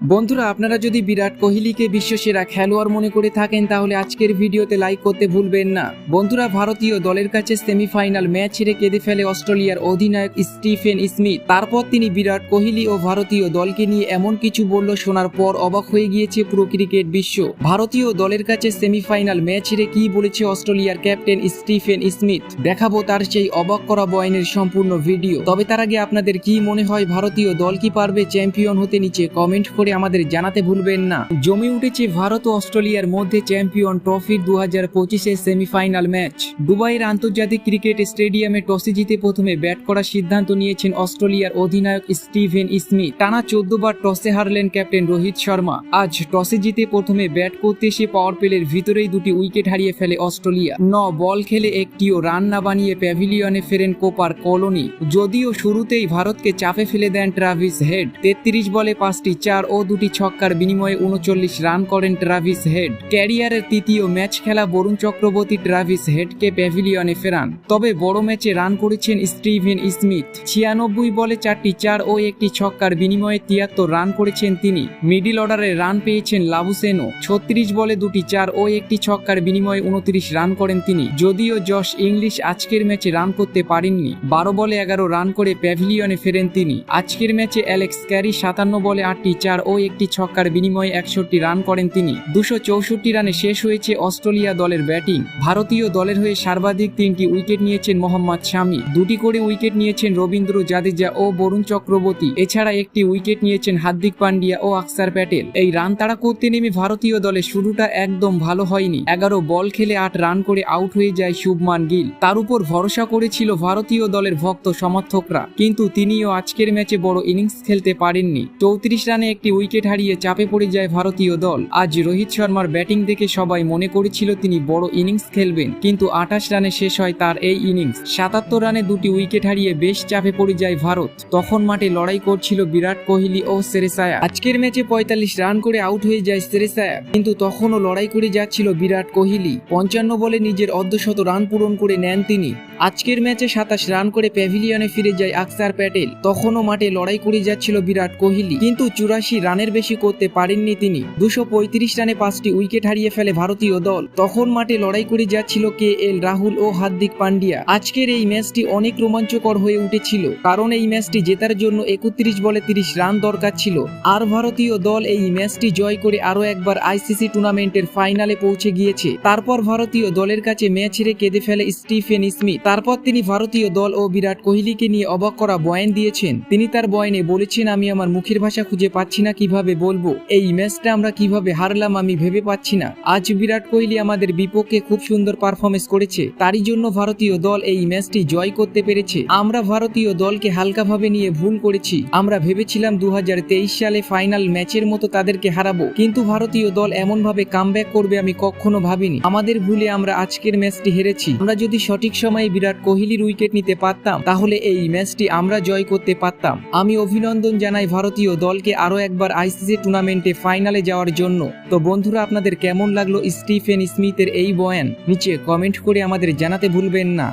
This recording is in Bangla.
বন্ধুরা, আপনারা যদি বিরাট কোহলিকে বিশ্বসেরা খেলোয়াড় মনে করে থাকেন তাহলে আজকের ভিডিওতে লাইক করতে ভুলবেন না। বন্ধুরা, ভারতীয় দলের কাছে সেমিফাইনাল ম্যাচ হেরে কেঁদে ফেলে অস্ট্রেলিয়ার অধিনায়ক স্টিফেন স্মিথ। তারপর তিনি বিরাট কোহলি ও ভারতীয় দলকে নিয়ে এমন কিছু বলল, শোনার পর অবাক হয়ে গিয়েছে পুরো ক্রিকেট বিশ্ব। ভারতীয় দলের কাছে সেমিফাইনাল ম্যাচ হেরে কি বলেছে অস্ট্রেলিয়ার ক্যাপ্টেন স্টিফেন স্মিথ, দেখাবো তার সেই অবাক করা বয়ানের সম্পূর্ণ ভিডিও। তবে তার আগে আপনাদের কি মনে হয়, ভারতীয় দল কি পারবে চ্যাম্পিয়ন হতে? নিচে কমেন্ট করে আমাদের জানাতে ভুলবেন না। জমে উঠেছে ভারত ও অস্ট্রেলিয়ার মধ্যে চ্যাম্পিয়ন ট্রফির 2025-এর সেমিফাইনাল ম্যাচ। দুবাইয়ের আন্তর্জাতিক ক্রিকেট স্টেডিয়ামে টসে জিতে প্রথমে ব্যাট করার সিদ্ধান্ত নিয়েছেন অস্ট্রেলিয়ার অধিনায়ক স্টিভেন স্মিথ। টানা 14 বার টসে হারলেন ক্যাপ্টেন রোহিত শর্মা। আজ টসে জিতে প্রথমে ব্যাট করতে এসে পাওয়ার প্লের ভিতরেই দুটি উইকেট হারিয়ে ফেলে অস্ট্রেলিয়া। 9 বল খেলে একটিও রান না বানিয়ে প্যাভিলিয়নে ফেরেন কোপার কলোনি। যদিও শুরুতেই ভারতকে চাপে ফেলে দেন ট্রাভিস হেড। 33 বলে 5টি 4 ও 2টি ছক্কার বিনিময়ে 39 রান করেন ট্রাভিস হেড। ক্যারিয়ারের তৃতীয় ম্যাচ খেলা বরুণ চক্রবর্তী ট্রাভিস হেডকে প্যাভিলিয়নে ফেরান। তবে বড় ম্যাচে রান করেছেন স্টিভেন স্মিথ। 96 বলে 4টি 4 ও একটি ছক্কার বিনিময়ে 73 রান করেছেন তিনি। মিডল অর্ডারে রান পেয়েছেন লাবুসেনো। 36 বলে 2টি 4 ও একটি ছক্কার বিনিময়ে 29 রান করেন তিনি। যদিও জশ ইংলিশ আজকের ম্যাচে রান করতে পারেননি। 12 বলে 11 রান করে প্যাভিলিয়নে ফেরেন তিনি। আজকের ম্যাচে অ্যালেক্স ক্যারি 57 বলে 8টি 4 ও একটি ছক্কার বিনিময়ে 61 রান করেন তিনি। 264 রানে শেষ হয়েছে অস্ট্রেলিয়া দলের ব্যাটিং। ভারতীয় দলের হয়ে সর্বাধিক 3টি উইকেট নিয়েছেন মোহাম্মদ শামি। 2টি করে উইকেট নিয়েছেন রবীন্দ্র জাদেজা ও বরুণ চক্রবর্তী। এছাড়া একটি উইকেট নিয়েছেন হার্দিক পান্ডিয়া ও অক্ষর প্যাটেল। এই রান তাড়া করতে নেমে ভারতীয় দলের শুরুটা একদম ভালো হয়নি। 11 বল খেলে 8 রান করে আউট হয়ে যায় শুভমান গিল। তার উপর ভরসা করেছিল ভারতীয় দলের ভক্ত সমর্থকরা, কিন্তু তিনিও আজকের ম্যাচে বড় ইনিংস খেলতে পারেননি। 34 রানে একটি উইকেট হারিয়ে চাপে পড়ে যায় ভারতীয় দল। আজ রোহিত শর্মার ব্যাটিং দেখে সবাই মনে করেছিল তিনি বড় ইনিংস খেলবেন, কিন্তু 28 রানে শেষ হয় তার এই ইনিংস। 77 রানে 2টি উইকেট হারিয়ে বেশ চাপে পড়ে যায় ভারত। তখন মাঠে লড়াই করছিল বিরাট কোহলি ও শ্রেয়স আয়ার। আজকের ম্যাচে 45 রান করে আউট হয়ে যায় শ্রেয়স আয়ার, কিন্তু তখনও লড়াই করে যাচ্ছিল বিরাট কোহলি। 55 বলে নিজের অর্ধশত রান পূরণ করে নেন তিনি। আজকের ম্যাচে 27 রান করে প্যাভিলিয়নে ফিরে যায় অক্ষর প্যাটেল। তখনও মাঠে লড়াই করে যাচ্ছিল বিরাট কোহলি, কিন্তু 84 রানের বেশি করতে পারেননি তিনি। 235 রানে 5টি উইকেট হারিয়ে ফেলে ভারতীয় দল। তখন মাঠে লড়াই করে যাচ্ছিল KL রাহুল ও হার্দিক পান্ডিয়া। আজকের এই ম্যাচটি অনেক রোমাঞ্চকর হয়ে উঠেছিল, কারণ এই ম্যাচটি জেতার জন্য 31 বলে 30 রান দরকার ছিল। আর ভারতীয় দল এই ম্যাচটি জয় করে আরো একবার ICC টুর্নামেন্টের ফাইনালে পৌঁছে গিয়েছে। তারপর ভারতীয় দলের কাছে ম্যাচ হেরে কেঁদে ফেলে স্টিফেন স্মিথ। তারপর তিনি ভারতীয় দল ও বিরাট কোহলিকে নিয়ে অবাক করা বয়ান দিয়েছেন। তিনি তার বয়ানে বলেছেন, আমি আমার মুখের ভাষা খুঁজে পাচ্ছি না, কিভাবে বলবো এই ম্যাচটা আমরা কিভাবে হারলাম আমি ভেবে পাচ্ছি না। আজ বিরাট কোহলি আমাদের বিপক্ষে খুব সুন্দর পারফরমেন্স করেছে, তারই জন্য ভারতীয় দল এই ম্যাচটি জয় করতে পেরেছে। আমরা ভারতীয় দলকে হালকাভাবে নিয়ে ভুল করেছি। আমরা ভেবেছিলাম 2023 সালে ফাইনাল ম্যাচের মতো তাদেরকে হারাবো, কিন্তু ভারতীয় দল এমন ভাবে কামব্যাক করবে আমি কখনো ভাবিনি। আমাদের ভুলে আমরা আজকের ম্যাচটি হেরেছি। আমরা যদি সঠিক সময়ে বিরাট কোহলির উইকেট নিতে পারতাম তাহলে এই ম্যাচটি আমরা জয় করতে পারতাম। আমি অভিনন্দন জানাই ভারতীয় দলকে আরো একবার ICC টুর্নামেন্টে ফাইনালে যাওয়ার জন্য। তো বন্ধুরা, আপনাদের কেমন লাগলো স্টিফেন স্মিথের এই বয়ান? নিচে কমেন্ট করে আমাদের জানাতে ভুলবেন না।